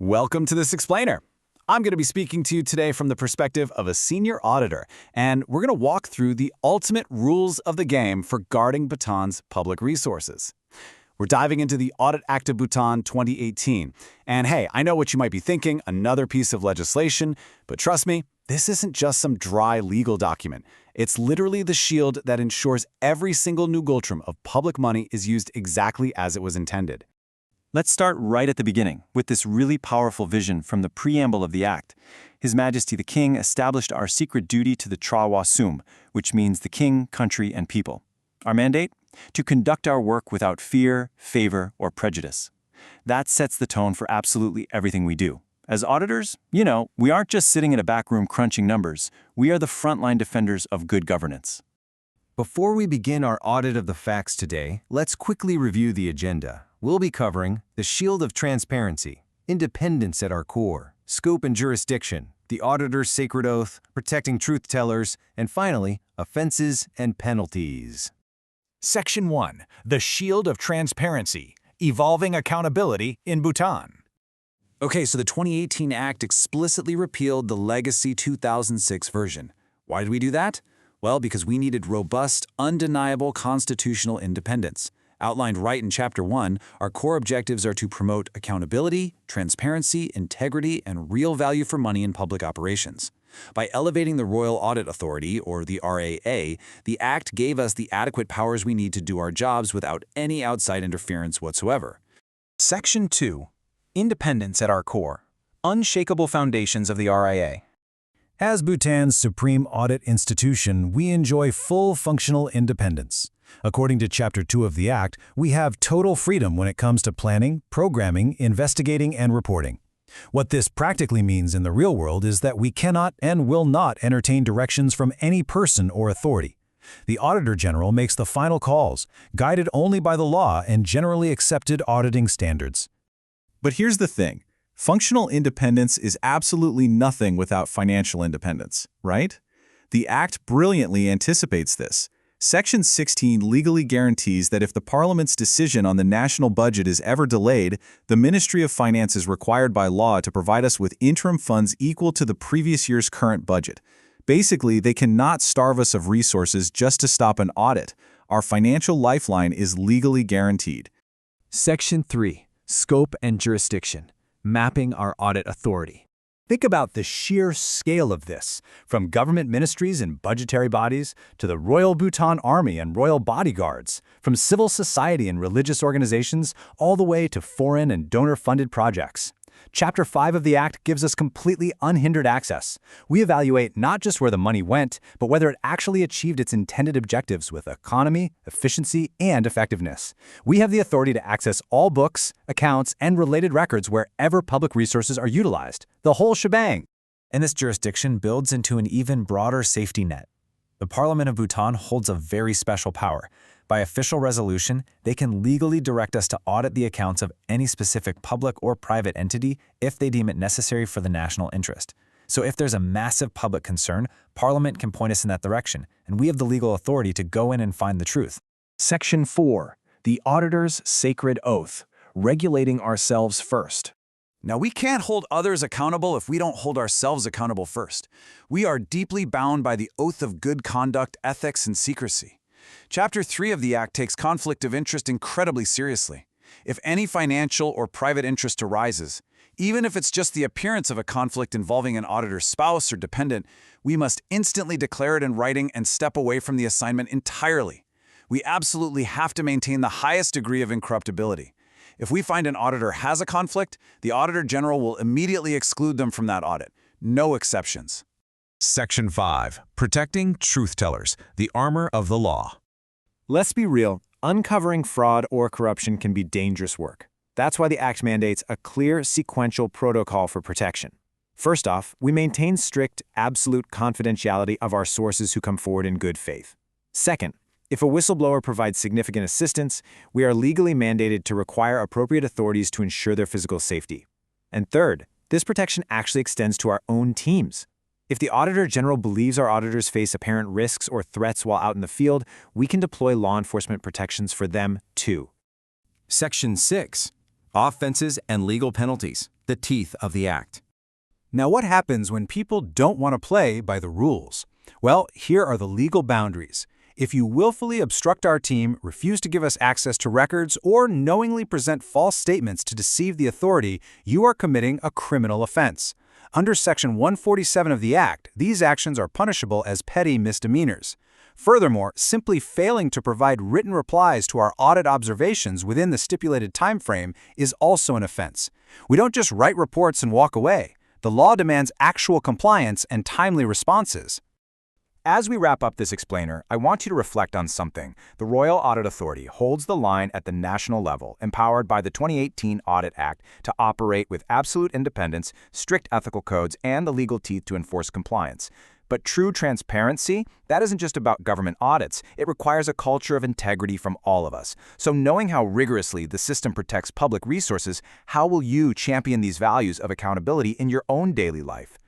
Welcome to This Explainer. I'm going to be speaking to you today from the perspective of a senior auditor, and we're going to walk through the ultimate rules of the game for guarding Bhutan's public resources. We're diving into the Audit Act of Bhutan 2018. And hey, I know what you might be thinking, another piece of legislation, but trust me, this isn't just some dry legal document. It's literally the shield that ensures every single ngultrum of public money is used exactly as it was intended. Let's start right at the beginning, with this really powerful vision from the preamble of the Act. His Majesty the King established our secret duty to the Trawa Sum, which means the king, country, and people. Our mandate? To conduct our work without fear, favor, or prejudice. That sets the tone for absolutely everything we do. As auditors, we aren't just sitting in a back room crunching numbers. We are the frontline defenders of good governance. Before we begin our audit of the facts today, let's quickly review the agenda. We'll be covering the shield of transparency, independence at our core, scope and jurisdiction, the auditor's sacred oath, protecting truth tellers, and finally, offenses and penalties. Section 1. The Shield of Transparency, Evolving Accountability in Bhutan. Okay, so the 2018 Act explicitly repealed the legacy 2006 version. Why did we do that? Well, because we needed robust, undeniable constitutional independence. Outlined right in Chapter 1, our core objectives are to promote accountability, transparency, integrity, and real value for money in public operations. By elevating the Royal Audit Authority, or the RAA, the Act gave us the adequate powers we need to do our jobs without any outside interference whatsoever. Section 2. Independence at our core. Unshakable foundations of the RIA. As Bhutan's supreme audit institution, we enjoy full functional independence. According to Chapter 2 of the Act, we have total freedom when it comes to planning, programming, investigating, and reporting. What this practically means in the real world is that we cannot and will not entertain directions from any person or authority. The Auditor General makes the final calls, guided only by the law and generally accepted auditing standards. But here's the thing. Functional independence is absolutely nothing without financial independence, right? The Act brilliantly anticipates this. Section 16 legally guarantees that if the Parliament's decision on the national budget is ever delayed, the Ministry of Finance is required by law to provide us with interim funds equal to the previous year's current budget. Basically, they cannot starve us of resources just to stop an audit. Our financial lifeline is legally guaranteed. Section 3. Scope and Jurisdiction. Mapping our audit authority. Think about the sheer scale of this, from government ministries and budgetary bodies to the Royal Bhutan Army and Royal Bodyguards, from civil society and religious organizations all the way to foreign and donor-funded projects. Chapter 5 of the Act gives us completely unhindered access. We evaluate not just where the money went, but whether it actually achieved its intended objectives with economy, efficiency, and effectiveness. We have the authority to access all books, accounts, and related records wherever public resources are utilized. The whole shebang. And this jurisdiction builds into an even broader safety net. The Parliament of Bhutan holds a very special power. By official resolution, they can legally direct us to audit the accounts of any specific public or private entity if they deem it necessary for the national interest. So if there's a massive public concern, Parliament can point us in that direction, and we have the legal authority to go in and find the truth. Section 4. The Auditor's Sacred Oath. Regulating ourselves first. Now, we can't hold others accountable if we don't hold ourselves accountable first. We are deeply bound by the oath of good conduct, ethics, and secrecy. Chapter 3 of the Act takes conflict of interest incredibly seriously. If any financial or private interest arises, even if it's just the appearance of a conflict involving an auditor's spouse or dependent, we must instantly declare it in writing and step away from the assignment entirely. We absolutely have to maintain the highest degree of incorruptibility. If we find an auditor has a conflict, the Auditor General will immediately exclude them from that audit. No exceptions. Section 5. Protecting truth tellers, the armor of the law. Let's be real, uncovering fraud or corruption can be dangerous work. That's why the Act mandates a clear, sequential protocol for protection. First off, we maintain strict, absolute confidentiality of our sources who come forward in good faith. Second, if a whistleblower provides significant assistance, we are legally mandated to require appropriate authorities to ensure their physical safety. And third, this protection actually extends to our own teams. If the Auditor General believes our auditors face apparent risks or threats while out in the field, we can deploy law enforcement protections for them too. Section 6. Offenses and legal penalties, the teeth of the Act. Now, what happens when people don't want to play by the rules? Well, here are the legal boundaries. If you willfully obstruct our team, refuse to give us access to records, or knowingly present false statements to deceive the authority, you are committing a criminal offense. Under Section 147 of the Act, these actions are punishable as petty misdemeanors. Furthermore, simply failing to provide written replies to our audit observations within the stipulated time frame is also an offense. We don't just write reports and walk away. The law demands actual compliance and timely responses. As we wrap up this explainer, I want you to reflect on something. The Royal Audit Authority holds the line at the national level, empowered by the 2018 Audit Act to operate with absolute independence, strict ethical codes, and the legal teeth to enforce compliance. But true transparency, that isn't just about government audits. It requires a culture of integrity from all of us. So knowing how rigorously the system protects public resources, how will you champion these values of accountability in your own daily life?